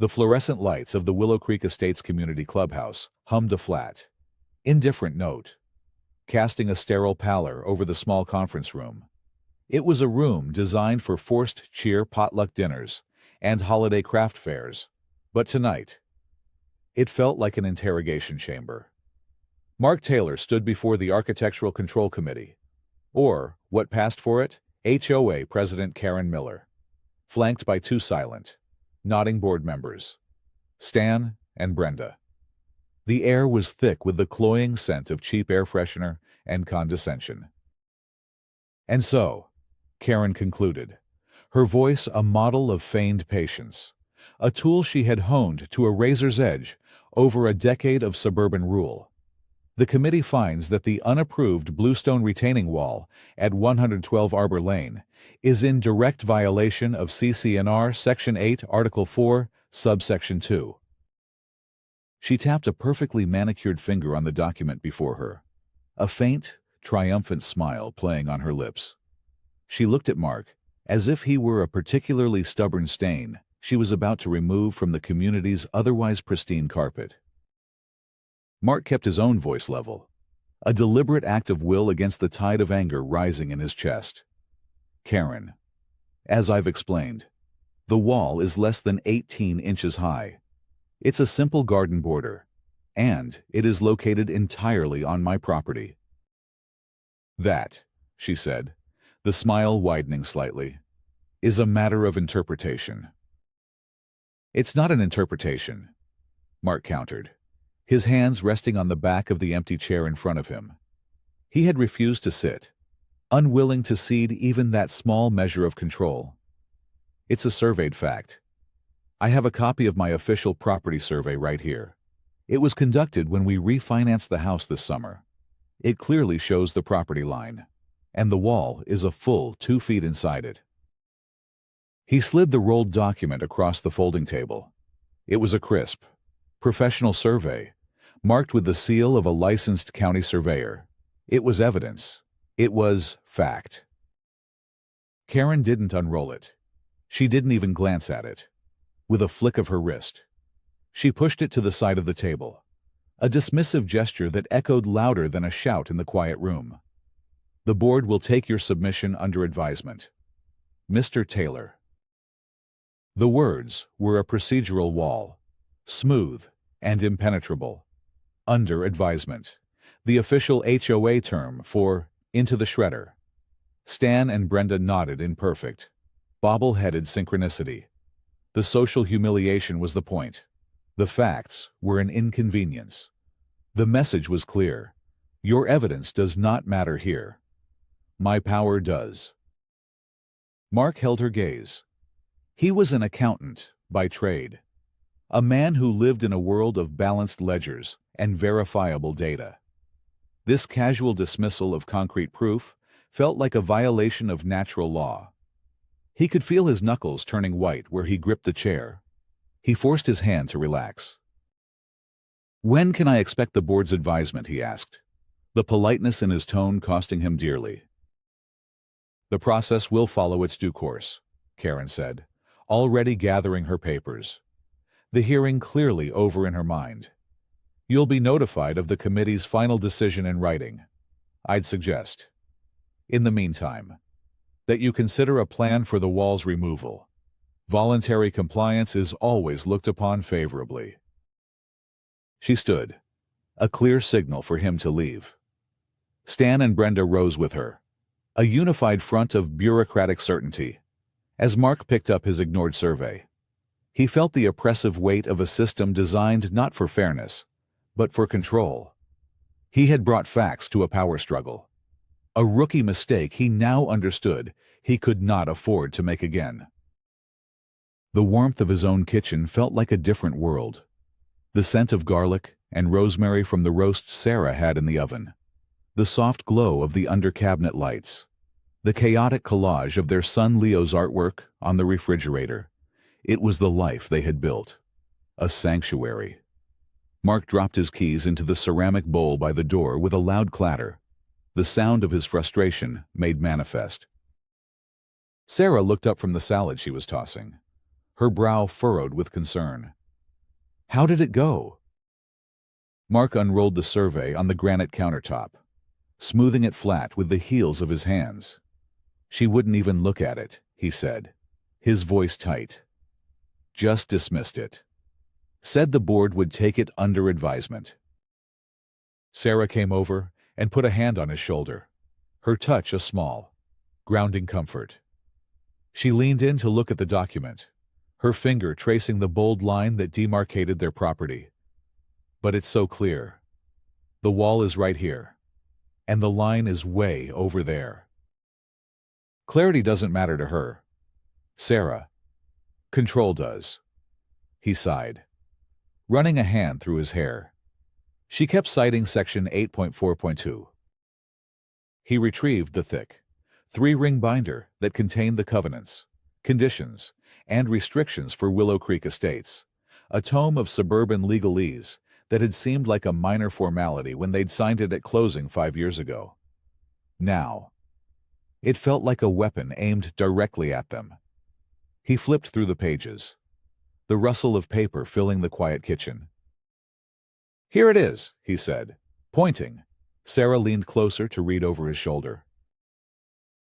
The fluorescent lights of the Willow Creek Estates Community Clubhouse hummed a flat, indifferent note, casting a sterile pallor over the small conference room. It was a room designed for forced cheer potluck dinners and holiday craft fairs, but tonight, it felt like an interrogation chamber. Mark Taylor stood before the Architectural Control Committee, or, what passed for it, HOA President Karen Miller, flanked by two silent, nodding board members, Stan and Brenda. The air was thick with the cloying scent of cheap air freshener and condescension. And so, Karen concluded, her voice a model of feigned patience, a tool she had honed to a razor's edge over a decade of suburban rule. The committee finds that the unapproved bluestone retaining wall at 112 Arbor Lane is in direct violation of CC&R Section 8, Article 4, Subsection 2. She tapped a perfectly manicured finger on the document before her, a faint, triumphant smile playing on her lips. She looked at Mark, as if he were a particularly stubborn stain she was about to remove from the community's otherwise pristine carpet. Mark kept his own voice level, a deliberate act of will against the tide of anger rising in his chest. Karen, as I've explained, the wall is less than 18 inches high. It's a simple garden border, and it is located entirely on my property. That, she said, the smile widening slightly, is a matter of interpretation. It's not an interpretation, Mark countered, his hands resting on the back of the empty chair in front of him. He had refused to sit, unwilling to cede even that small measure of control. It's a surveyed fact. I have a copy of my official property survey right here. It was conducted when we refinanced the house this summer. It clearly shows the property line, and the wall is a full 2 feet inside it. He slid the rolled document across the folding table. It was a crisp, professional survey, marked with the seal of a licensed county surveyor. It was evidence. It was fact. Karen didn't unroll it. She didn't even glance at it. With a flick of her wrist, she pushed it to the side of the table, a dismissive gesture that echoed louder than a shout in the quiet room. The board will take your submission under advisement. Mr. Taylor. The words were a procedural wall, smooth and impenetrable. Under advisement, the official HOA term for into the shredder. Stan and Brenda nodded in perfect, bobble-headed synchronicity. The social humiliation was the point. The facts were an inconvenience. The message was clear. Your evidence does not matter here. My power does. Mark held her gaze. He was an accountant by trade, a man who lived in a world of balanced ledgers and verifiable data. This casual dismissal of concrete proof felt like a violation of natural law. He could feel his knuckles turning white where he gripped the chair. He forced his hand to relax. When can I expect the board's advisement, he asked, the politeness in his tone costing him dearly. The process will follow its due course, Karen said, already gathering her papers, the hearing clearly over in her mind. You'll be notified of the committee's final decision in writing. I'd suggest, in the meantime, that you consider a plan for the wall's removal. Voluntary compliance is always looked upon favorably. She stood, a clear signal for him to leave. Stan and Brenda rose with her, a unified front of bureaucratic certainty, as Mark picked up his ignored survey. He felt the oppressive weight of a system designed not for fairness, but for control. He had brought facts to a power struggle. A rookie mistake he now understood he could not afford to make again. The warmth of his own kitchen felt like a different world. The scent of garlic and rosemary from the roast Sarah had in the oven. The soft glow of the under-cabinet lights. The chaotic collage of their son Leo's artwork on the refrigerator. It was the life they had built. A sanctuary. Mark dropped his keys into the ceramic bowl by the door with a loud clatter, the sound of his frustration made manifest. Sarah looked up from the salad she was tossing, her brow furrowed with concern. How did it go? Mark unrolled the survey on the granite countertop, smoothing it flat with the heels of his hands. She wouldn't even look at it, he said, his voice tight. Just dismissed it. Said the board would take it under advisement. Sarah came over and put a hand on his shoulder, her touch a small, grounding comfort. She leaned in to look at the document, her finger tracing the bold line that demarcated their property. But it's so clear. The wall is right here, and the line is way over there. Clarity doesn't matter to her. Sarah. Control does. He sighed, running a hand through his hair. She kept citing Section 8.4.2. He retrieved the thick, three-ring binder that contained the covenants, conditions, and restrictions for Willow Creek Estates, a tome of suburban legalese that had seemed like a minor formality when they'd signed it at closing 5 years ago. Now, it felt like a weapon aimed directly at them. He flipped through the pages, the rustle of paper filling the quiet kitchen. Here it is, he said, pointing. Sarah leaned closer to read over his shoulder.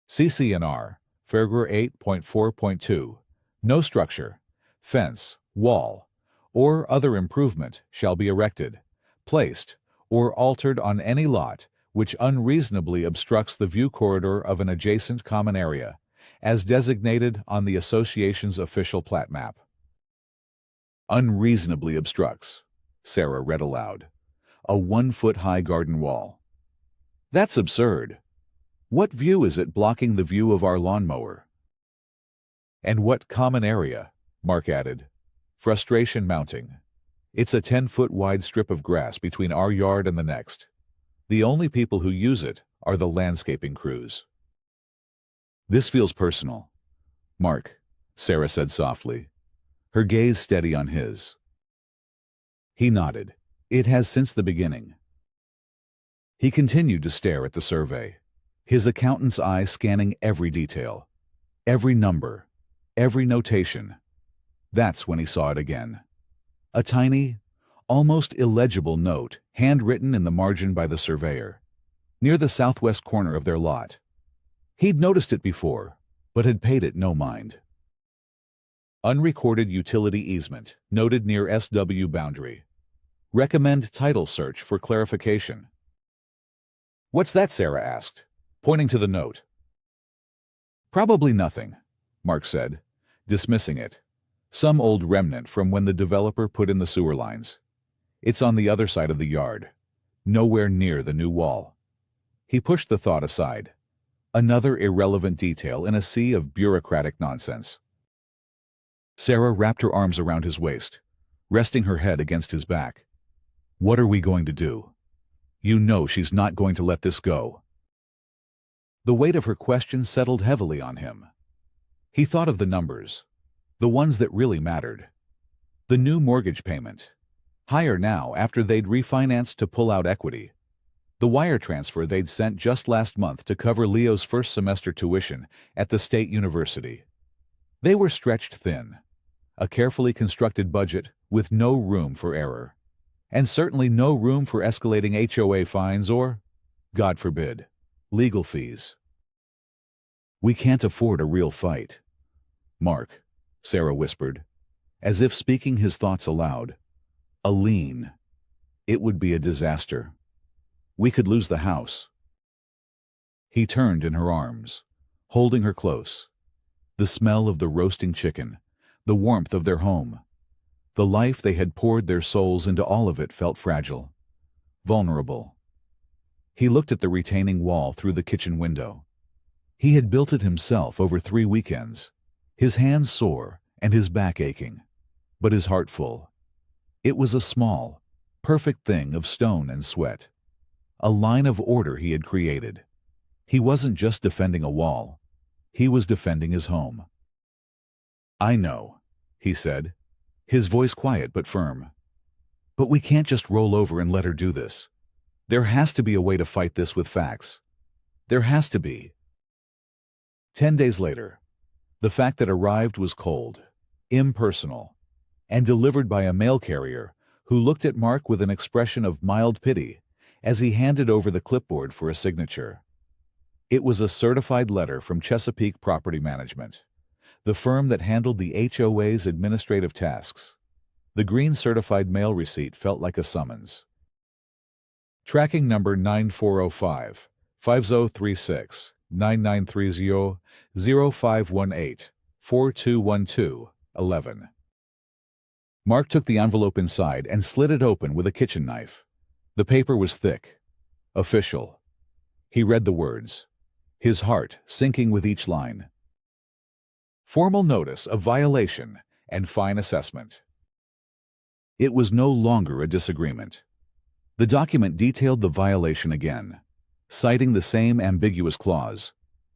CC&R, Paragraph 8.4.2. No structure, fence, wall, or other improvement shall be erected, placed, or altered on any lot which unreasonably obstructs the view corridor of an adjacent common area, as designated on the association's official plat map. Unreasonably obstructs, Sarah read aloud. A 1-foot-high garden wall. That's absurd. What view is it blocking the view of our lawnmower? And what common area? Mark added. Frustration mounting. It's a 10-foot-wide strip of grass between our yard and the next. The only people who use it are the landscaping crews. This feels personal. Mark, Sarah said softly, her gaze steady on his. He nodded. It has since the beginning. He continued to stare at the survey, his accountant's eye scanning every detail, every number, every notation. That's when he saw it again. A tiny, almost illegible note, handwritten in the margin by the surveyor, near the southwest corner of their lot. He'd noticed it before, but had paid it no mind. Unrecorded utility easement, noted near SW boundary. Recommend title search for clarification. What's that? Sarah asked, pointing to the note. Probably nothing, Mark said, dismissing it. Some old remnant from when the developer put in the sewer lines. It's on the other side of the yard, nowhere near the new wall. He pushed the thought aside. Another irrelevant detail in a sea of bureaucratic nonsense. Sarah wrapped her arms around his waist, resting her head against his back. What are we going to do? You know she's not going to let this go. The weight of her question settled heavily on him. He thought of the numbers, the ones that really mattered. The new mortgage payment, higher now after they'd refinanced to pull out equity. The wire transfer they'd sent just last month to cover Leo's first semester tuition at the state university. They were stretched thin, a carefully constructed budget with no room for error, and certainly no room for escalating HOA fines or, God forbid, legal fees. We can't afford a real fight. Mark, Sarah whispered, as if speaking his thoughts aloud. A lien. It would be a disaster. We could lose the house. He turned in her arms, holding her close. The smell of the roasting chicken, the warmth of their home. The life they had poured their souls into, all of it felt fragile, vulnerable. He looked at the retaining wall through the kitchen window. He had built it himself over 3 weekends, his hands sore and his back aching, but his heart full. It was a small, perfect thing of stone and sweat, a line of order he had created. He wasn't just defending a wall, he was defending his home. I know, he said, his voice quiet but firm. But we can't just roll over and let her do this. There has to be a way to fight this with facts. There has to be. 10 days later, the fact that arrived was cold, impersonal, and delivered by a mail carrier who looked at Mark with an expression of mild pity as he handed over the clipboard for a signature. It was a certified letter from Chesapeake Property Management, the firm that handled the HOA's administrative tasks. The green certified mail receipt felt like a summons. Tracking number 9405 5036 9930 0518 4212 11. Mark took the envelope inside and slid it open with a kitchen knife. The paper was thick, official. He read the words, his heart sinking with each line. Formal notice of violation and fine assessment. It was no longer a disagreement. The document detailed the violation again, citing the same ambiguous clause.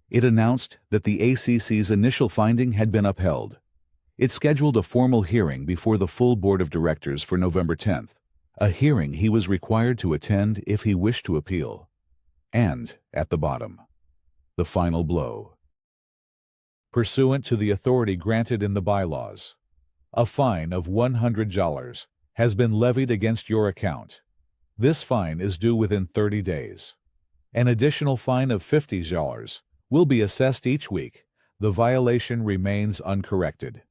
It announced that the ACC's initial finding had been upheld. It scheduled a formal hearing before the full board of directors for November 10th, a hearing he was required to attend if he wished to appeal. And, at the bottom, the final blow. Pursuant to the authority granted in the bylaws, a fine of $100 has been levied against your account. This fine is due within 30 days. An additional fine of $50 will be assessed each week. The violation remains uncorrected.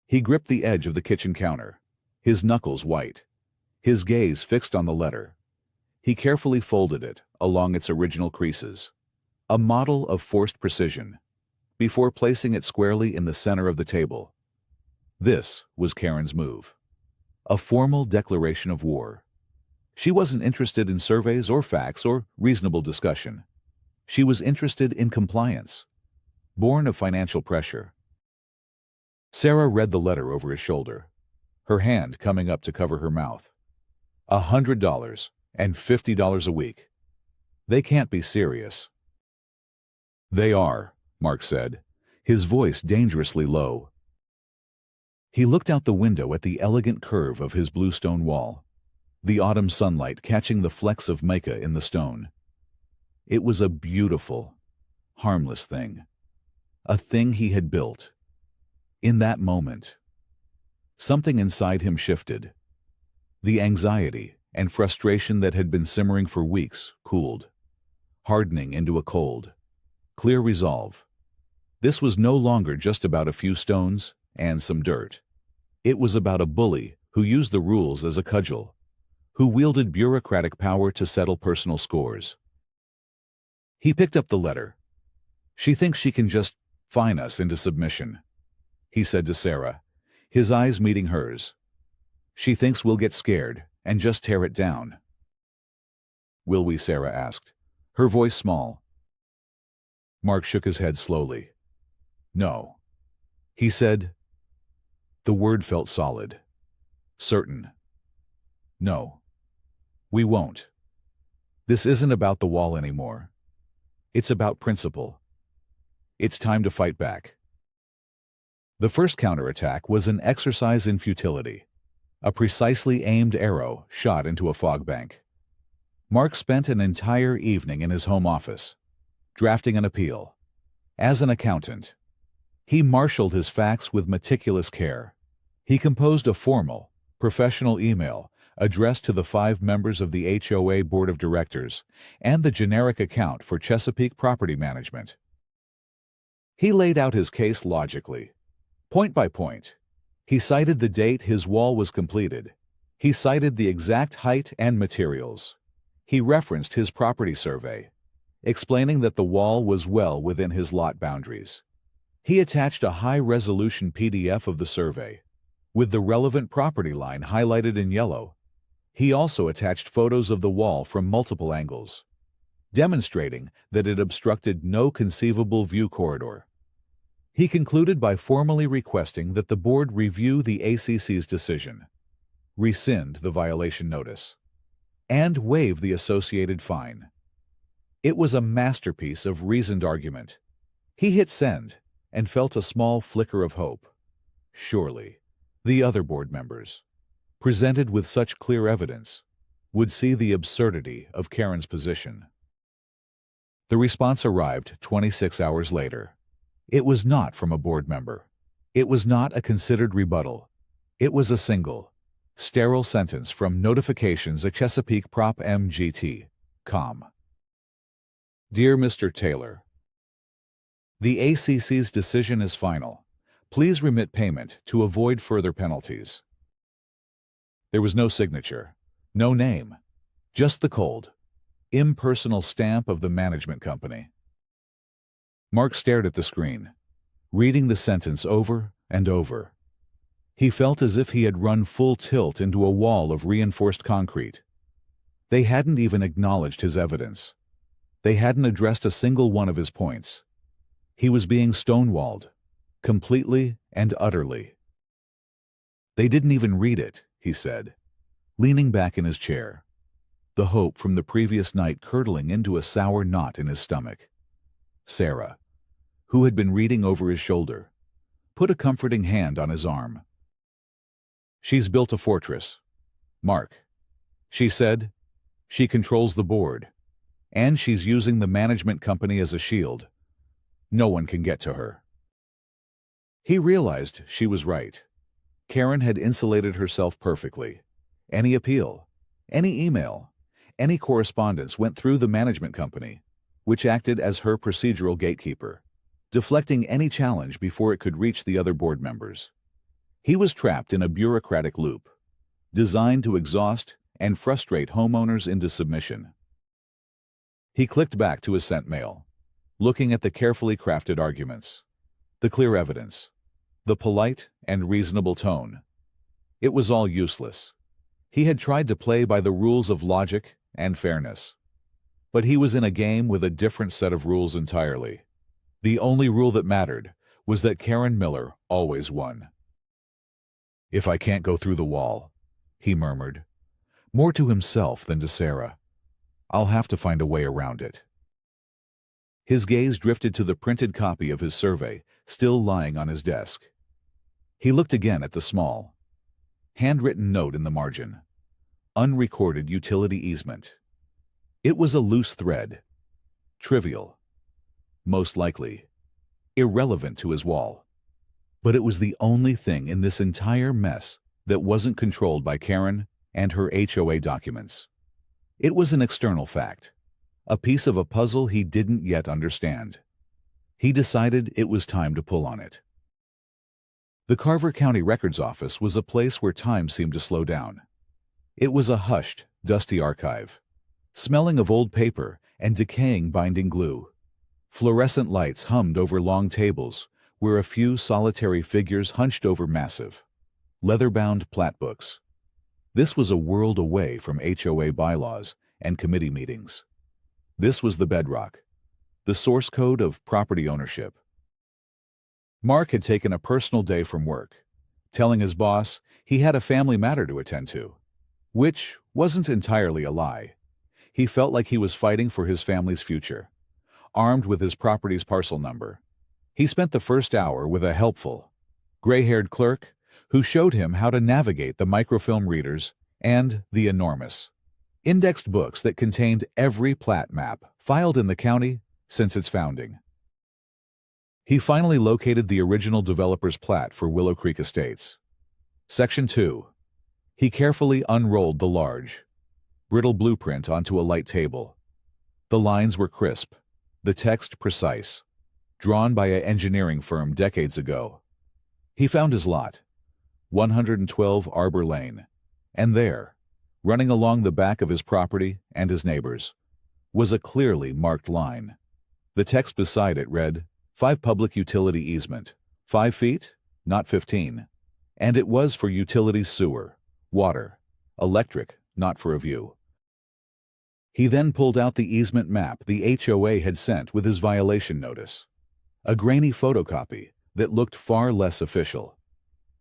He gripped the edge of the kitchen counter, his knuckles white, his gaze fixed on the letter. He carefully folded it along its original creases, a model of forced precision, before placing it squarely in the center of the table. This was Karen's move. A formal declaration of war. She wasn't interested in surveys or facts or reasonable discussion. She was interested in compliance, born of financial pressure. Sarah read the letter over his shoulder, her hand coming up to cover her mouth. $100 and $50 a week. They can't be serious. They are, Mark said, his voice dangerously low. He looked out the window at the elegant curve of his blue stone wall, the autumn sunlight catching the flecks of mica in the stone. It was a beautiful, harmless thing, a thing he had built. In that moment, something inside him shifted. The anxiety and frustration that had been simmering for weeks cooled, hardening into a cold, clear resolve. This was no longer just about a few stones and some dirt. It was about a bully who used the rules as a cudgel, who wielded bureaucratic power to settle personal scores. He picked up the letter. She thinks she can just fine us into submission, he said to Sarah, his eyes meeting hers. She thinks we'll get scared and just tear it down. Will we? Sarah asked, her voice small. Mark shook his head slowly. No. He said. The word felt solid. Certain. No. We won't. This isn't about the wall anymore. It's about principle. It's time to fight back. The first counterattack was an exercise in futility, a precisely aimed arrow shot into a fog bank. Mark spent an entire evening in his home office, drafting an appeal. As an accountant, he marshaled his facts with meticulous care. He composed a formal, professional email addressed to the 5 members of the HOA Board of Directors and the generic account for Chesapeake Property Management. He laid out his case logically, point by point. He cited the date his wall was completed. He cited the exact height and materials. He referenced his property survey, explaining that the wall was well within his lot boundaries. He attached a high-resolution PDF of the survey, with the relevant property line highlighted in yellow. He also attached photos of the wall from multiple angles, demonstrating that it obstructed no conceivable view corridor. He concluded by formally requesting that the board review the ACC's decision, rescind the violation notice, and waive the associated fine. It was a masterpiece of reasoned argument. He hit send and felt a small flicker of hope. Surely, the other board members, presented with such clear evidence, would see the absurdity of Karen's position. The response arrived 26 hours later. It was not from a board member. It was not a considered rebuttal. It was a single, sterile sentence from Notifications at Chesapeake Prop MGT. Com. Dear Mr. Taylor, the ACC's decision is final. Please remit payment to avoid further penalties. There was no signature, no name, just the cold, impersonal stamp of the management company. Mark stared at the screen, reading the sentence over and over. He felt as if he had run full tilt into a wall of reinforced concrete. They hadn't even acknowledged his evidence. They hadn't addressed a single one of his points. He was being stonewalled, completely and utterly. They didn't even read it, he said, leaning back in his chair, the hope from the previous night curdling into a sour knot in his stomach. Sarah, who had been reading over his shoulder, put a comforting hand on his arm. She's built a fortress, Mark, she said. She controls the board, and she's using the management company as a shield. No one can get to her. He realized she was right. Karen had insulated herself perfectly. Any appeal, any email, any correspondence went through the management company, which acted as her procedural gatekeeper, deflecting any challenge before it could reach the other board members. He was trapped in a bureaucratic loop, designed to exhaust and frustrate homeowners into submission. He clicked back to his sent mail, looking at the carefully crafted arguments, the clear evidence, the polite and reasonable tone. It was all useless. He had tried to play by the rules of logic and fairness. But he was in a game with a different set of rules entirely. The only rule that mattered was that Karen Miller always won. If I can't go through the wall, he murmured, more to himself than to Sarah, I'll have to find a way around it. His gaze drifted to the printed copy of his survey, still lying on his desk. He looked again at the small, handwritten note in the margin. Unrecorded utility easement. It was a loose thread. Trivial. Most likely. Irrelevant to his wall. But it was the only thing in this entire mess that wasn't controlled by Karen and her HOA documents. It was an external fact, a piece of a puzzle he didn't yet understand. He decided it was time to pull on it. The Carver County Records Office was a place where time seemed to slow down. It was a hushed, dusty archive, smelling of old paper and decaying binding glue. Fluorescent lights hummed over long tables where a few solitary figures hunched over massive, leather-bound plat books. This was a world away from HOA bylaws and committee meetings. This was the bedrock, the source code of property ownership. Mark had taken a personal day from work, telling his boss he had a family matter to attend to, which wasn't entirely a lie. He felt like he was fighting for his family's future, armed with his property's parcel number. He spent the first hour with a helpful, gray-haired clerk who showed him how to navigate the microfilm readers and the enormous, indexed books that contained every plat map filed in the county since its founding. He finally located the original developer's plat for Willow Creek Estates. Section 2. He carefully unrolled the large, brittle blueprint onto a light table. The lines were crisp, the text precise, drawn by an engineering firm decades ago. He found his lot, 112 Arbor Lane, and there, running along the back of his property and his neighbors, was a clearly marked line. The text beside it read, 5 public utility easement, 5 feet, not 15, and it was for utility sewer, water, electric, not for a view. He then pulled out the easement map the HOA had sent with his violation notice, a grainy photocopy that looked far less official.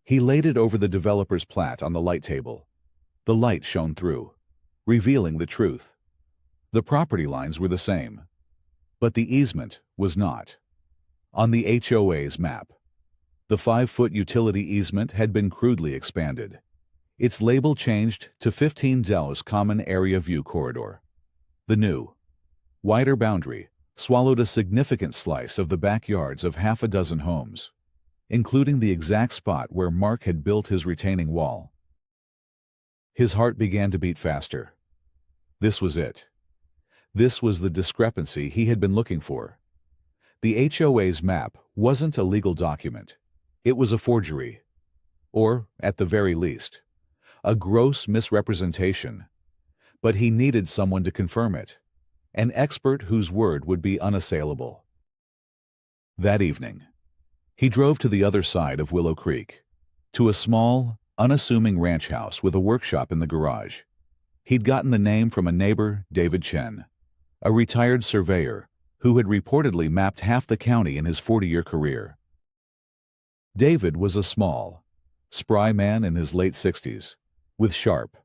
He laid it over the developer's plat on the light table. The light shone through, revealing the truth. The property lines were the same, but the easement was not. On the HOA's map, the 5-foot utility easement had been crudely expanded. Its label changed to 15 Del's Common Area View Corridor. The new, wider boundary swallowed a significant slice of the backyards of half a dozen homes. including the exact spot where Mark had built his retaining wall. His heart began to beat faster. This was it. This was the discrepancy he had been looking for. The HOA's map wasn't a legal document. It was a forgery. Or, at the very least, a gross misrepresentation. But he needed someone to confirm it. An expert whose word would be unassailable. That evening, he drove to the other side of Willow Creek, to a small, unassuming ranch house with a workshop in the garage. He'd gotten the name from a neighbor, David Chen, a retired surveyor who had reportedly mapped half the county in his 40-year career. David was a small, spry man in his late 60s, with sharp,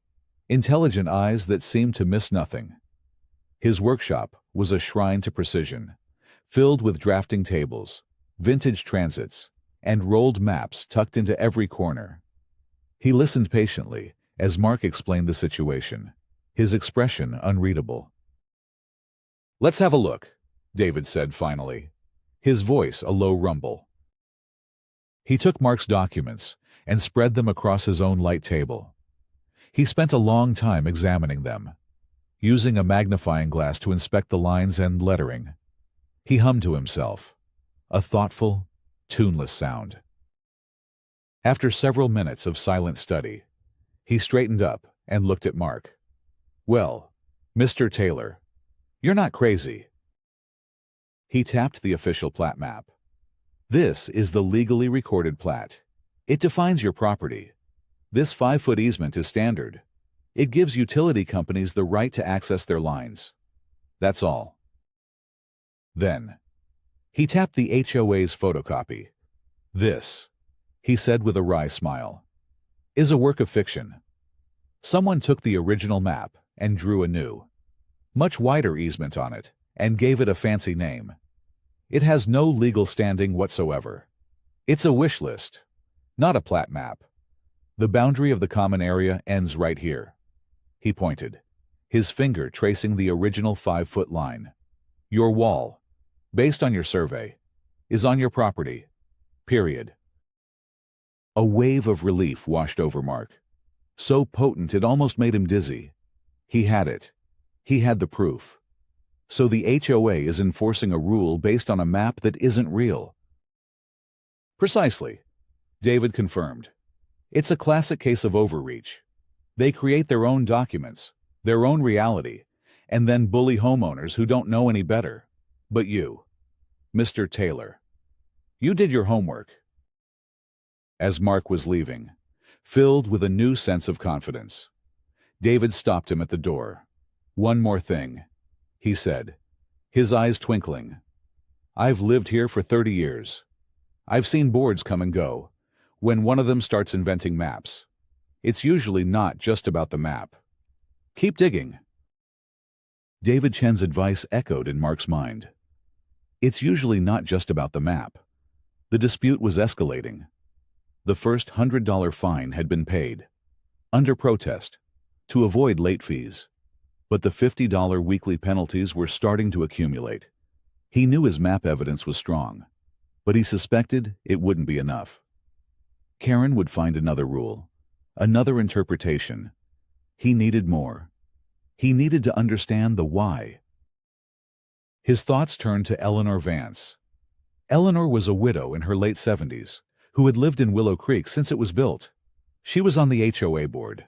intelligent eyes that seemed to miss nothing. His workshop was a shrine to precision, filled with drafting tables, vintage transits, and rolled maps tucked into every corner. He listened patiently as Mark explained the situation, his expression unreadable. "Let's have a look," David said finally, his voice a low rumble. He took Mark's documents and spread them across his own light table. He spent a long time examining them, using a magnifying glass to inspect the lines and lettering. He hummed to himself, a thoughtful, tuneless sound. After several minutes of silent study, he straightened up and looked at Mark. "Well, Mr. Taylor, you're not crazy." He tapped the official plat map. "This is the legally recorded plat. It defines your property. This 5-foot easement is standard. It gives utility companies the right to access their lines. That's all." Then, he tapped the HOA's photocopy. "This," he said with a wry smile, "is a work of fiction. Someone took the original map and drew a new, much wider easement on it and gave it a fancy name. It has no legal standing whatsoever. It's a wish list, not a plat map. The boundary of the common area ends right here." He pointed, his finger tracing the original 5-foot line. "Your wall, based on your survey, is on your property. Period." A wave of relief washed over Mark, so potent it almost made him dizzy. He had it. He had the proof. So the HOA is enforcing a rule based on a map that isn't real. "Precisely," David confirmed. "It's a classic case of overreach. They create their own documents, their own reality, and then bully homeowners who don't know any better. But you, Mr. Taylor, you did your homework." As Mark was leaving, filled with a new sense of confidence, David stopped him at the door. "One more thing," he said, his eyes twinkling. "I've lived here for 30 years. I've seen boards come and go. When one of them starts inventing maps, it's usually not just about the map. Keep digging." David Chen's advice echoed in Mark's mind. It's usually not just about the map. The dispute was escalating. The first $100 fine had been paid, under protest, to avoid late fees. But the $50 weekly penalties were starting to accumulate. He knew his map evidence was strong, but he suspected it wouldn't be enough. Karen would find another rule, another interpretation. He needed more. He needed to understand the why. His thoughts turned to Eleanor Vance. Eleanor was a widow in her late 70s, who had lived in Willow Creek since it was built. She was on the HOA board,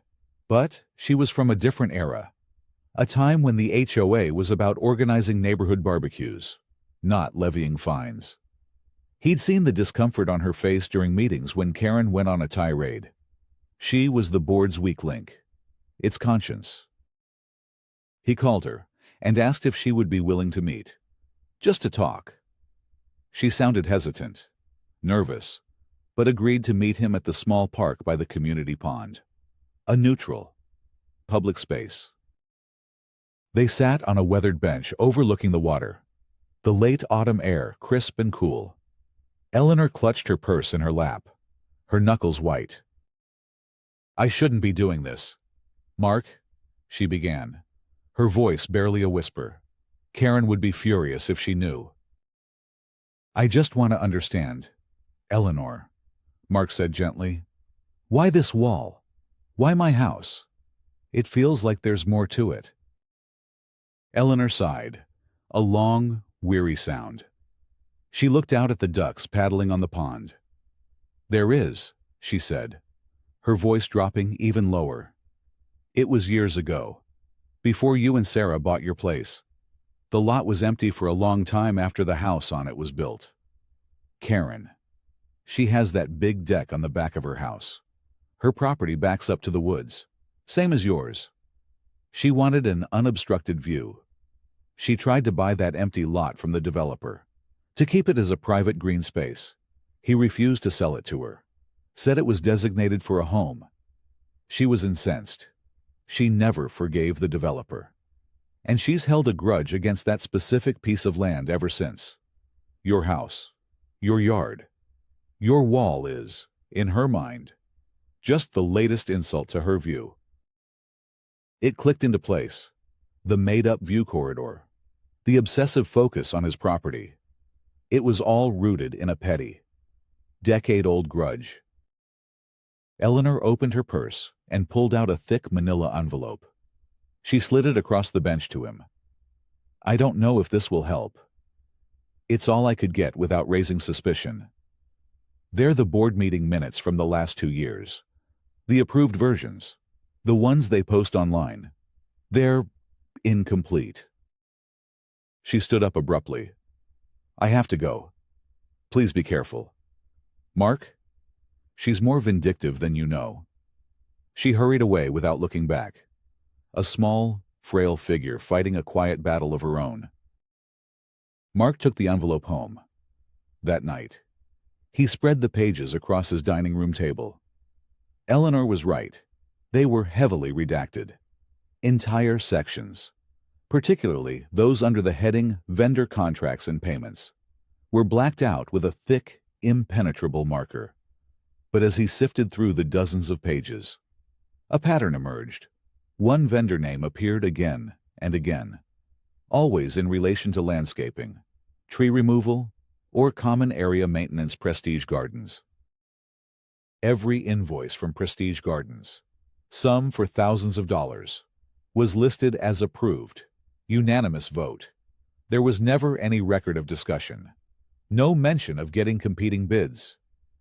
but she was from a different era, a time when the HOA was about organizing neighborhood barbecues, not levying fines. He'd seen the discomfort on her face during meetings when Karen went on a tirade. She was the board's weak link, its conscience. He called her and asked if she would be willing to meet, just to talk. She sounded hesitant, nervous, but agreed to meet him at the small park by the community pond, a neutral, public space. They sat on a weathered bench overlooking the water, the late autumn air crisp and cool. Eleanor clutched her purse in her lap, her knuckles white. "I shouldn't be doing this. Mark," she began, her voice barely a whisper. Karen would be furious if she knew. "I just want to understand. Eleanor, Mark said gently. Why this wall? Why my house? It feels like there's more to it. Eleanor sighed, a long, weary sound. She looked out at the ducks paddling on the pond. There is, she said, her voice dropping even lower. It was years ago, before you and Sarah bought your place. The lot was empty for a long time after the house on it was built. Karen. She has that big deck on the back of her house. Her property backs up to the woods, same as yours. She wanted an unobstructed view. She tried to buy that empty lot from the developer, to keep it as a private green space. He refused to sell it to her, said it was designated for a home. She was incensed. She never forgave the developer. And she's held a grudge against that specific piece of land ever since. Your house, your yard, your wall is, in her mind, just the latest insult to her view. It clicked into place. The made-up view corridor, the obsessive focus on his property. It was all rooted in a petty, decade-old grudge. Eleanor opened her purse and pulled out a thick manila envelope. She slid it across the bench to him. I don't know if this will help. It's all I could get without raising suspicion. They're the board meeting minutes from the last 2 years. The approved versions. The ones they post online. They're incomplete. She stood up abruptly. I have to go. Please be careful. Mark? She's more vindictive than you know. She hurried away without looking back. A small, frail figure fighting a quiet battle of her own. Mark took the envelope home. That night, he spread the pages across his dining room table. Eleanor was right. They were heavily redacted. Entire sections, particularly those under the heading Vendor Contracts and Payments, were blacked out with a thick, impenetrable marker. But as he sifted through the dozens of pages, a pattern emerged. One vendor name appeared again and again, always in relation to landscaping, tree removal, or common area maintenance. Prestige Gardens. Every invoice from Prestige Gardens, some for thousands of dollars, was listed as approved, unanimous vote. There was never any record of discussion, no mention of getting competing bids,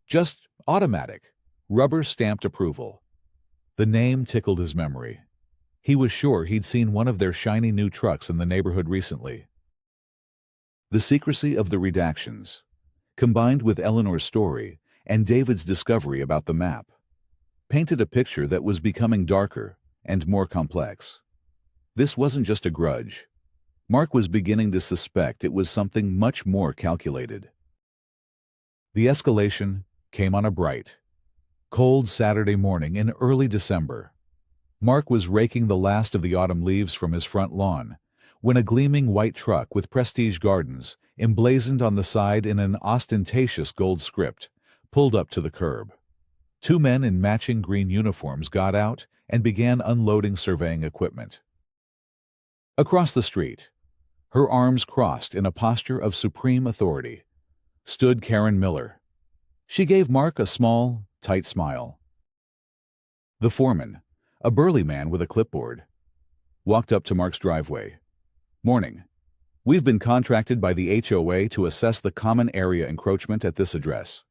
just automatic, rubber-stamped approval. The name tickled his memory. He was sure he'd seen one of their shiny new trucks in the neighborhood recently. The secrecy of the redactions, combined with Eleanor's story and David's discovery about the map, painted a picture that was becoming darker and more complex. This wasn't just a grudge. Mark was beginning to suspect it was something much more calculated. The escalation came on a bright, cold Saturday morning in early December. Mark was raking the last of the autumn leaves from his front lawn when a gleaming white truck with Prestige Gardens, emblazoned on the side in an ostentatious gold script, pulled up to the curb. 2 men in matching green uniforms got out and began unloading surveying equipment. Across the street, her arms crossed in a posture of supreme authority, stood Karen Miller. She gave Mark a small, tight smile. The foreman, a burly man with a clipboard, walked up to Mark's driveway. Morning. We've been contracted by the HOA to assess the common area encroachment at this address.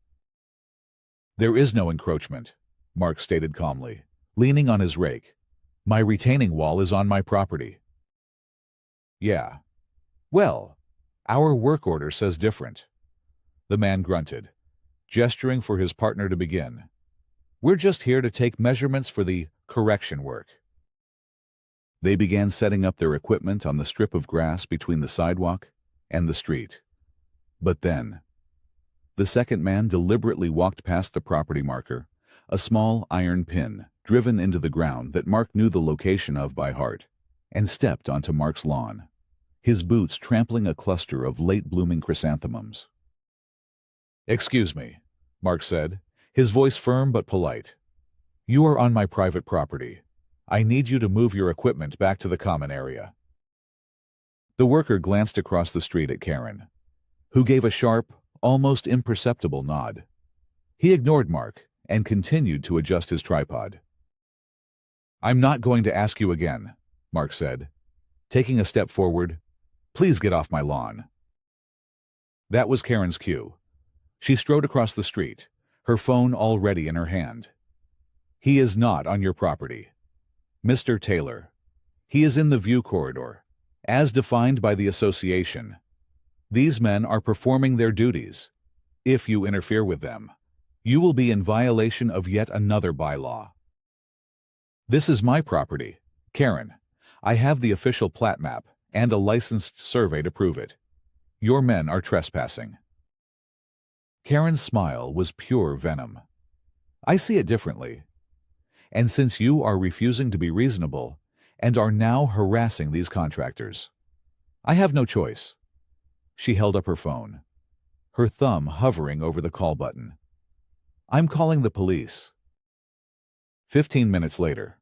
There is no encroachment, Mark stated calmly, leaning on his rake. My retaining wall is on my property. Yeah. Well, our work order says different. The man grunted, gesturing for his partner to begin. We're just here to take measurements for the correction work. They began setting up their equipment on the strip of grass between the sidewalk and the street. But then, the second man deliberately walked past the property marker, a small iron pin driven into the ground that Mark knew the location of by heart, and stepped onto Mark's lawn, his boots trampling a cluster of late-blooming chrysanthemums. Excuse me, Mark said, his voice firm but polite. You are on my private property. I need you to move your equipment back to the common area. The worker glanced across the street at Karen, who gave a sharp, almost imperceptible nod. He ignored Mark and continued to adjust his tripod. "I'm not going to ask you again," Mark said, taking a step forward. "Please get off my lawn." That was Karen's cue. She strode across the street, her phone already in her hand. "He is not on your property. Mr. Taylor. He is in the view corridor, as defined by the association. These men are performing their duties. If you interfere with them, you will be in violation of yet another bylaw." "This is my property, Karen. I have the official plat map and a licensed survey to prove it. Your men are trespassing." Karen's smile was pure venom. "I see it differently. And since you are refusing to be reasonable and are now harassing these contractors, I have no choice." She held up her phone, her thumb hovering over the call button. "I'm calling the police." 15 minutes later,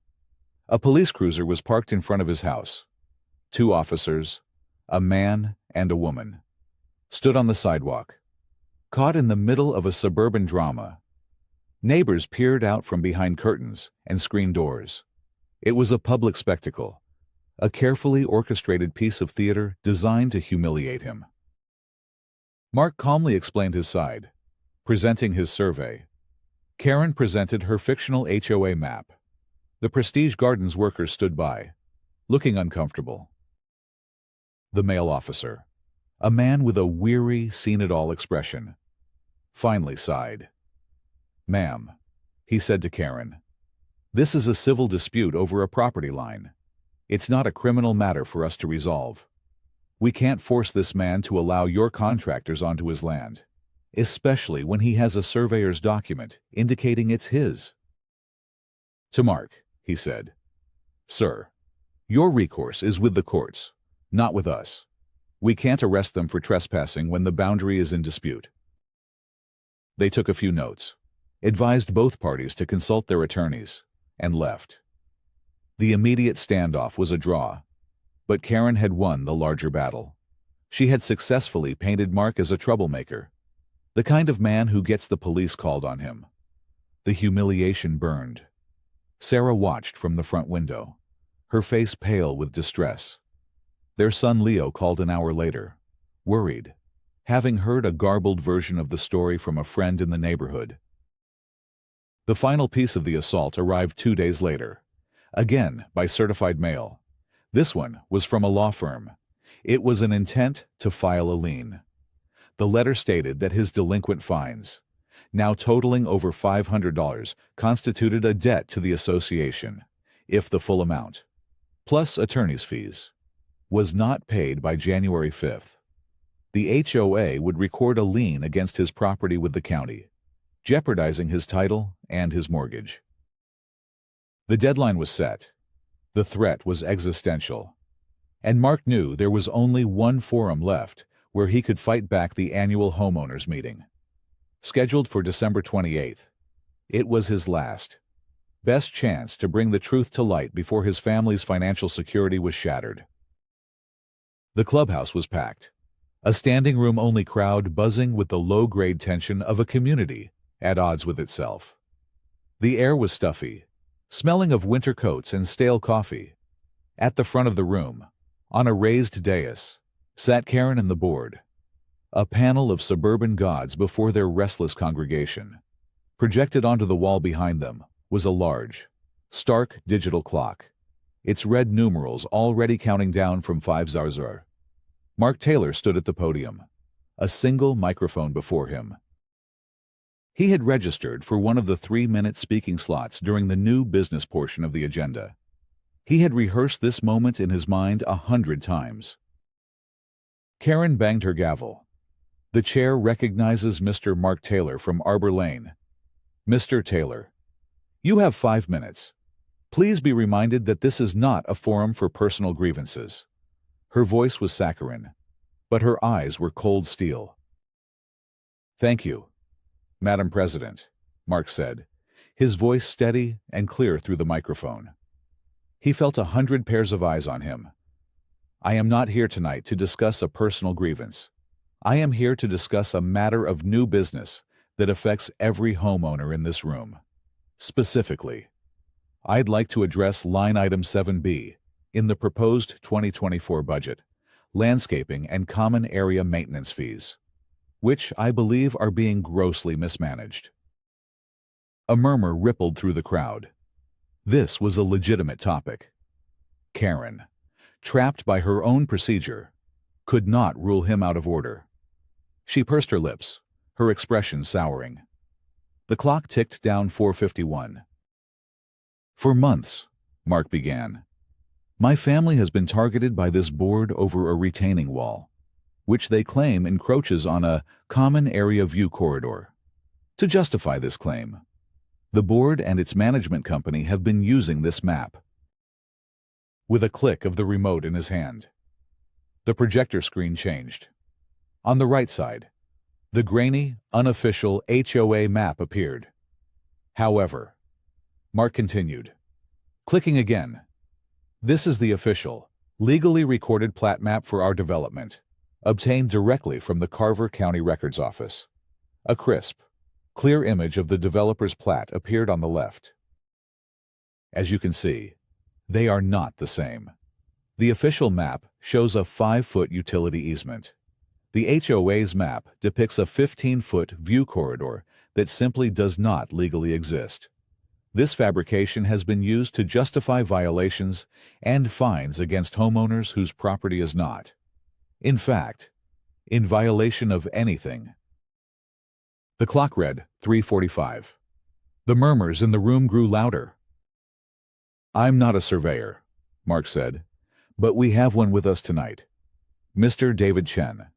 a police cruiser was parked in front of his house. 2 officers, a man and a woman, stood on the sidewalk, caught in the middle of a suburban drama. Neighbors peered out from behind curtains and screen doors. It was a public spectacle, a carefully orchestrated piece of theater designed to humiliate him. Mark calmly explained his side, presenting his survey. Karen presented her fictional HOA map. The Prestige Gardens workers stood by, looking uncomfortable. The male officer, a man with a weary, seen-it-all expression, finally sighed. "Ma'am," he said to Karen, "this is a civil dispute over a property line. It's not a criminal matter for us to resolve. We can't force this man to allow your contractors onto his land, especially when he has a surveyor's document indicating it's his." To Mark, he said, "Sir, your recourse is with the courts, not with us. We can't arrest them for trespassing when the boundary is in dispute." They took a few notes, advised both parties to consult their attorneys, and left. The immediate standoff was a draw, but Karen had won the larger battle. She had successfully painted Mark as a troublemaker, the kind of man who gets the police called on him. The humiliation burned. Sarah watched from the front window, her face pale with distress. Their son Leo called an hour later, worried, having heard a garbled version of the story from a friend in the neighborhood. The final piece of the assault arrived 2 days later, again by certified mail. This one was from a law firm. It was an intent to file a lien. The letter stated that his delinquent fines, now totaling over $500, constituted a debt to the association, if the full amount, plus attorney's fees, was not paid by January 5th. The HOA would record a lien against his property with the county, jeopardizing his title and his mortgage. The deadline was set. The threat was existential. And Mark knew there was only one forum left where he could fight back: the annual homeowners meeting. Scheduled for December 28th, it was his last, best chance to bring the truth to light before his family's financial security was shattered. The clubhouse was packed, a standing-room-only crowd buzzing with the low-grade tension of a community at odds with itself. The air was stuffy, smelling of winter coats and stale coffee. At the front of the room, on a raised dais, sat Karen and the board, a panel of suburban gods before their restless congregation. Projected onto the wall behind them was a large, stark digital clock, its red numerals already counting down from 5:00. Mark Taylor stood at the podium, a single microphone before him. He had registered for one of the 3-minute speaking slots during the new business portion of the agenda. He had rehearsed this moment in his mind 100 times. Karen banged her gavel. The chair recognizes Mr. Mark Taylor from Arbor Lane. "Mr. Taylor, you have 5 minutes. Please be reminded that this is not a forum for personal grievances." Her voice was saccharine, but her eyes were cold steel. "Thank you, Madam President," Mark said, his voice steady and clear through the microphone. He felt 100 pairs of eyes on him. "I am not here tonight to discuss a personal grievance. I am here to discuss a matter of new business that affects every homeowner in this room. Specifically, I'd like to address line item 7B in the proposed 2024 budget, landscaping and common area maintenance fees, which I believe are being grossly mismanaged. A murmur rippled through the crowd. This was a legitimate topic. Karen, trapped by her own procedure, could not rule him out of order. She pursed her lips, her expression souring. The clock ticked down 4:51. "For months," Mark began, "my family has been targeted by this board over a retaining wall, which they claim encroaches on a common area view corridor. To justify this claim, the board and its management company have been using this map." With a click of the remote in his hand, the projector screen changed. On the right side, the grainy, unofficial HOA map appeared. However, Mark continued, clicking again, "This is the official, legally recorded plat map for our development, obtained directly from the Carver County Records Office." A crisp, clear image of the developer's plat appeared on the left. As you can see, they are not the same. The official map shows a 5-foot utility easement. The HOA's map depicts a 15-foot view corridor that simply does not legally exist. This fabrication has been used to justify violations and fines against homeowners whose property is not, in fact, in violation of anything. The clock read 3:45. The murmurs in the room grew louder. "I'm not a surveyor," Mark said, "but we have one with us tonight. Mr. David Chen."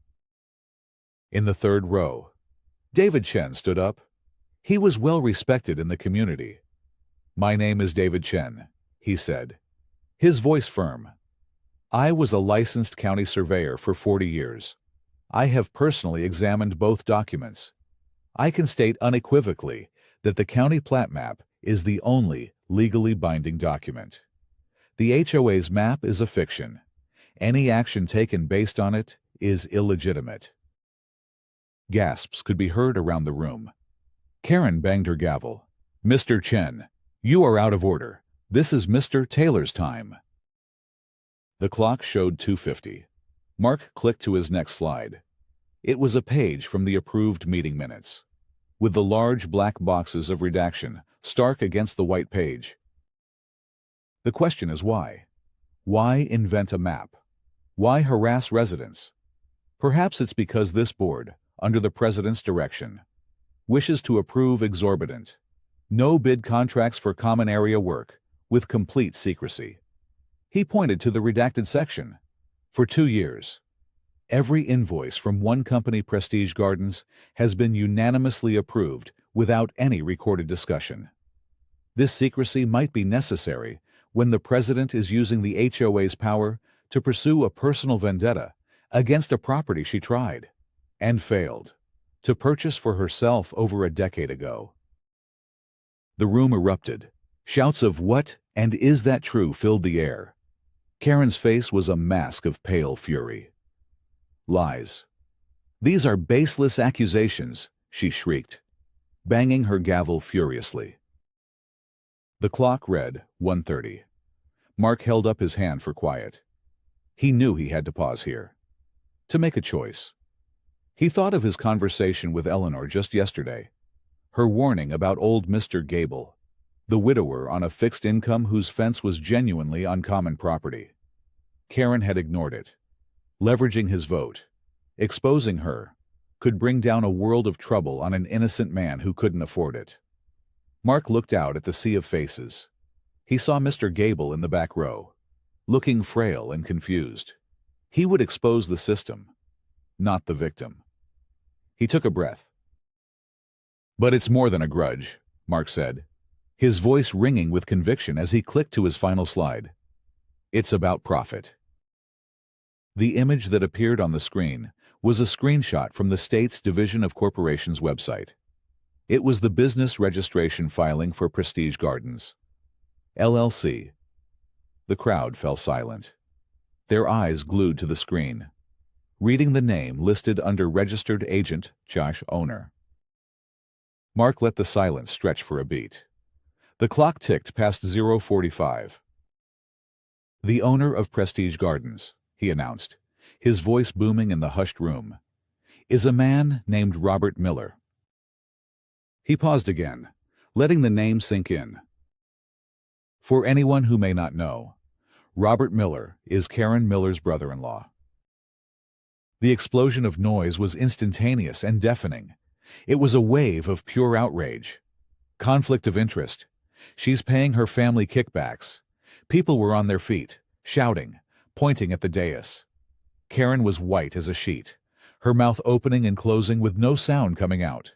In the third row, David Chen stood up. He was well respected in the community. "My name is David Chen," he said, his voice firm. "I was a licensed county surveyor for 40 years. I have personally examined both documents. I can state unequivocally that the county plat map is the only legally binding document. The HOA's map is a fiction. Any action taken based on it is illegitimate." Gasps could be heard around the room. Karen banged her gavel. "Mr. Chen, you are out of order. This is Mr. Taylor's time." The clock showed 2:50. Mark clicked to his next slide. It was a page from the approved meeting minutes, with the large black boxes of redaction stark against the white page. The question is why? Why invent a map? Why harass residents? Perhaps it's because this board, under the president's direction, wishes to approve exorbitant, no-bid contracts for common area work with complete secrecy. He pointed to the redacted section. For 2 years, every invoice from one company, Prestige Gardens, has been unanimously approved without any recorded discussion. This secrecy might be necessary when the president is using the HOA's power to pursue a personal vendetta against a property she tried and failed to purchase for herself over a decade ago. The room erupted. Shouts of "What and is that true?" filled the air. Karen's face was a mask of pale fury. "Lies. These are baseless accusations," she shrieked, banging her gavel furiously. The clock read 1:30. Mark held up his hand for quiet. He knew he had to pause here, to make a choice. He thought of his conversation with Eleanor just yesterday, her warning about old Mr. Gable, the widower on a fixed income whose fence was genuinely on common property. Karen had ignored it. Leveraging his vote, exposing her, could bring down a world of trouble on an innocent man who couldn't afford it. Mark looked out at the sea of faces. He saw Mr. Gable in the back row, looking frail and confused. He would expose the system, not the victim. He took a breath. "But it's more than a grudge," Mark said, his voice ringing with conviction as he clicked to his final slide. "It's about profit." The image that appeared on the screen was a screenshot from the state's Division of Corporations website. It was the business registration filing for Prestige Gardens, LLC. The crowd fell silent, their eyes glued to the screen, reading the name listed under registered agent, Josh Owner. Mark let the silence stretch for a beat. The clock ticked past 0:45. "The owner of Prestige Gardens," he announced, his voice booming in the hushed room, "is a man named Robert Miller." He paused again, letting the name sink in. For anyone who may not know, Robert Miller is Karen Miller's brother-in-law. The explosion of noise was instantaneous and deafening. It was a wave of pure outrage. Conflict of interest. She's paying her family kickbacks. People were on their feet, shouting, pointing at the dais. Karen was white as a sheet, her mouth opening and closing with no sound coming out.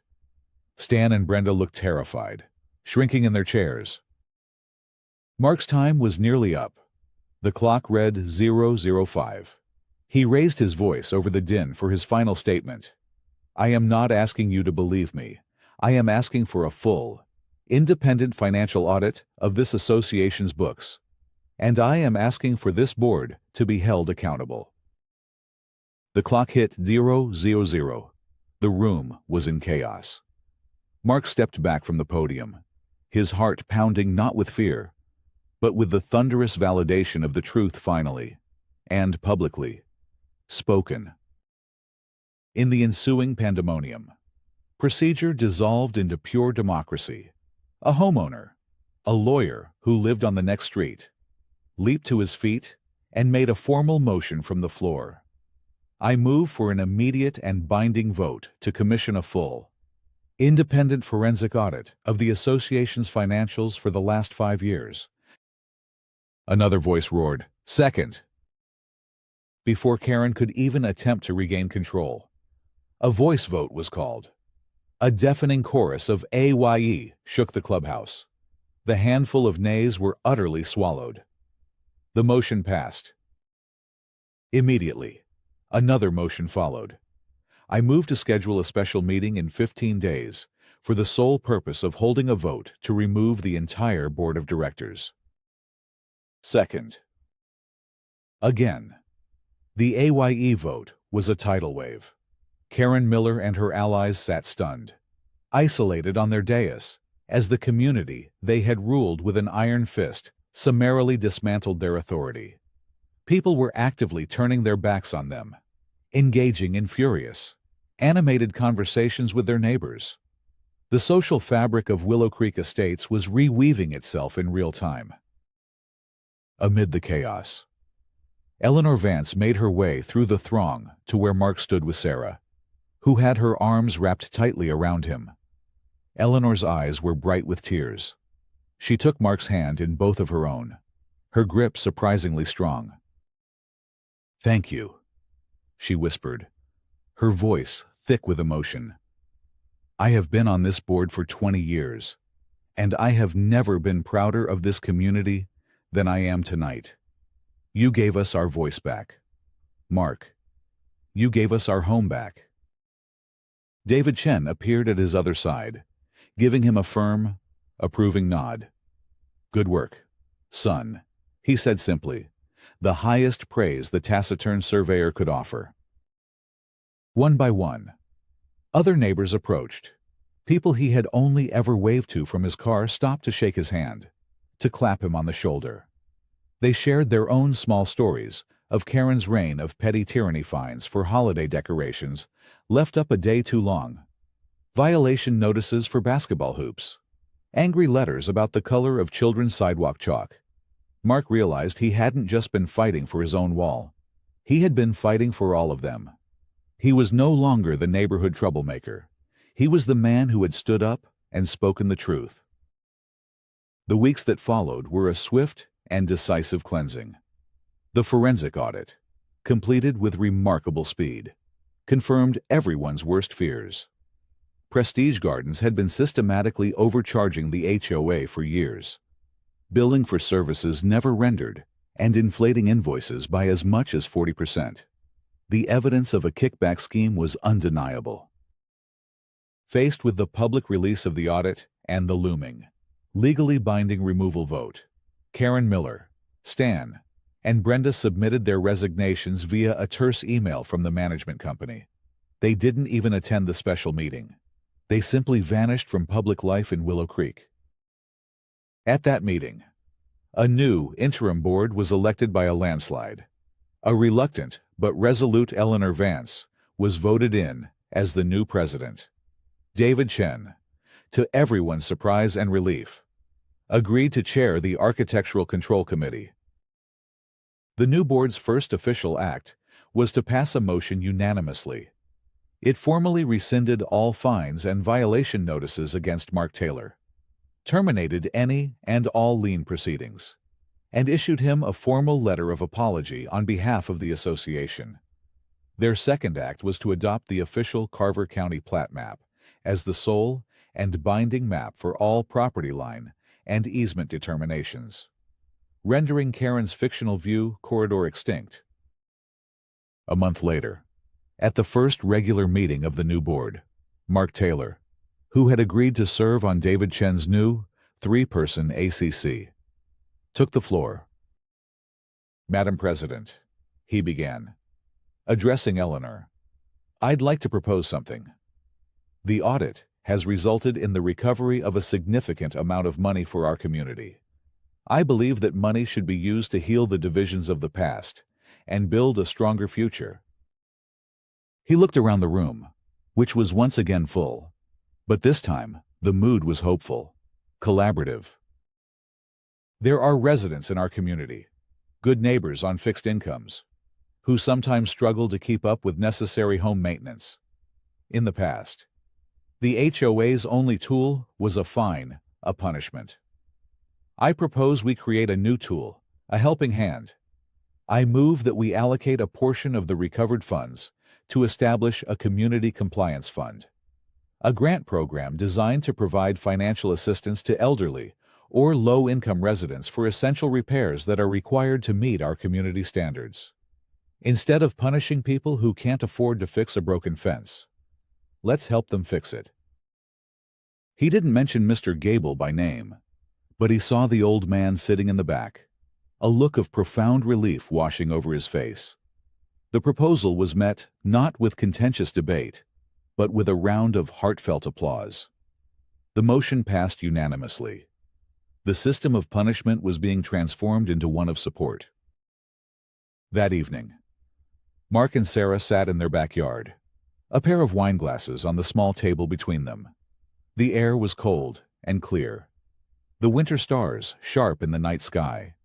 Stan and Brenda looked terrified, shrinking in their chairs. Mark's time was nearly up. The clock read 0:05. He raised his voice over the din for his final statement. "I am not asking you to believe me. I am asking for a full, independent financial audit of this association's books. And I am asking for this board to be held accountable." The clock hit 0:00. The room was in chaos. Mark stepped back from the podium, his heart pounding not with fear, but with the thunderous validation of the truth finally, and publicly, spoken. In the ensuing pandemonium, procedure dissolved into pure democracy. A homeowner, a lawyer who lived on the next street, leaped to his feet and made a formal motion from the floor. "I move for an immediate and binding vote to commission a full, independent forensic audit of the association's financials for the last 5 years. Another voice roared, "Second!" Before Karen could even attempt to regain control, a voice vote was called. A deafening chorus of "AYE" shook the clubhouse. The handful of nays were utterly swallowed. The motion passed. Immediately, another motion followed. "I move to schedule a special meeting in 15 days for the sole purpose of holding a vote to remove the entire board of directors." Second. Again. The AYE vote was a tidal wave. Karen Miller and her allies sat stunned, isolated on their dais, as the community they had ruled with an iron fist summarily dismantled their authority. People were actively turning their backs on them, engaging in furious, animated conversations with their neighbors. The social fabric of Willow Creek Estates was reweaving itself in real time. Amid the chaos, Eleanor Vance made her way through the throng to where Mark stood with Sarah, who had her arms wrapped tightly around him. Eleanor's eyes were bright with tears. She took Mark's hand in both of her own, her grip surprisingly strong. "Thank you," she whispered, her voice thick with emotion. "I have been on this board for 20 years, and I have never been prouder of this community than I am tonight. You gave us our voice back. Mark, you gave us our home back." David Chen appeared at his other side, giving him a firm, approving nod. "Good work, son," he said simply, the highest praise the taciturn surveyor could offer. One by one, other neighbors approached. People he had only ever waved to from his car stopped to shake his hand, to clap him on the shoulder. They shared their own small stories of Karen's reign of petty tyranny fines for holiday decorations left up a day too long, violation notices for basketball hoops, angry letters about the color of children's sidewalk chalk. Mark realized he hadn't just been fighting for his own wall. He had been fighting for all of them. He was no longer the neighborhood troublemaker. He was the man who had stood up and spoken the truth. The weeks that followed were a swift and decisive cleansing. The forensic audit, completed with remarkable speed, confirmed everyone's worst fears. Prestige Gardens had been systematically overcharging the HOA for years, billing for services never rendered and inflating invoices by as much as 40%. The evidence of a kickback scheme was undeniable. Faced with the public release of the audit and the looming, legally binding removal vote, Karen Miller, Stan, and Brenda submitted their resignations via a terse email from the management company. They didn't even attend the special meeting. They simply vanished from public life in Willow Creek. At that meeting, a new interim board was elected by a landslide. A reluctant but resolute Eleanor Vance was voted in as the new president. David Chen, to everyone's surprise and relief, agreed to chair the Architectural Control Committee. The new board's first official act was to pass a motion unanimously. It formally rescinded all fines and violation notices against Mark Taylor, terminated any and all lien proceedings, and issued him a formal letter of apology on behalf of the association. Their second act was to adopt the official Carver County plat map as the sole and binding map for all property line and easement determinations, rendering Karen's fictional view corridor extinct. A month later, at the first regular meeting of the new board, Mark Taylor, who had agreed to serve on David Chen's new three-person ACC, took the floor. "Madam President," he began, addressing Eleanor, "I'd like to propose something. The audit has resulted in the recovery of a significant amount of money for our community. I believe that money should be used to heal the divisions of the past and build a stronger future." He looked around the room, which was once again full, but this time the mood was hopeful, collaborative. "There are residents in our community, good neighbors on fixed incomes, who sometimes struggle to keep up with necessary home maintenance. In the past, the HOA's only tool was a fine, a punishment. I propose we create a new tool, a helping hand. I move that we allocate a portion of the recovered funds to establish a community compliance fund, a grant program designed to provide financial assistance to elderly or low-income residents for essential repairs that are required to meet our community standards. Instead of punishing people who can't afford to fix a broken fence, let's help them fix it." He didn't mention Mr. Gable by name, but he saw the old man sitting in the back, a look of profound relief washing over his face. The proposal was met not with contentious debate, but with a round of heartfelt applause. The motion passed unanimously. The system of punishment was being transformed into one of support. That evening, Mark and Sarah sat in their backyard, a pair of wine glasses on the small table between them. The air was cold and clear, the winter stars sharp in the night sky.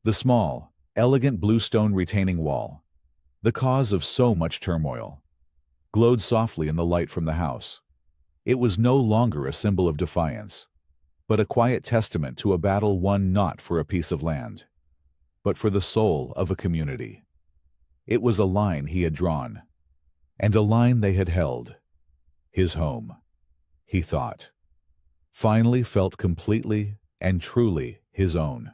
The small, elegant bluestone retaining wall, the cause of so much turmoil, glowed softly in the light from the house. It was no longer a symbol of defiance, but a quiet testament to a battle won not for a piece of land, but for the soul of a community. It was a line he had drawn, and a line they had held. His home, he thought, finally felt completely and truly his own.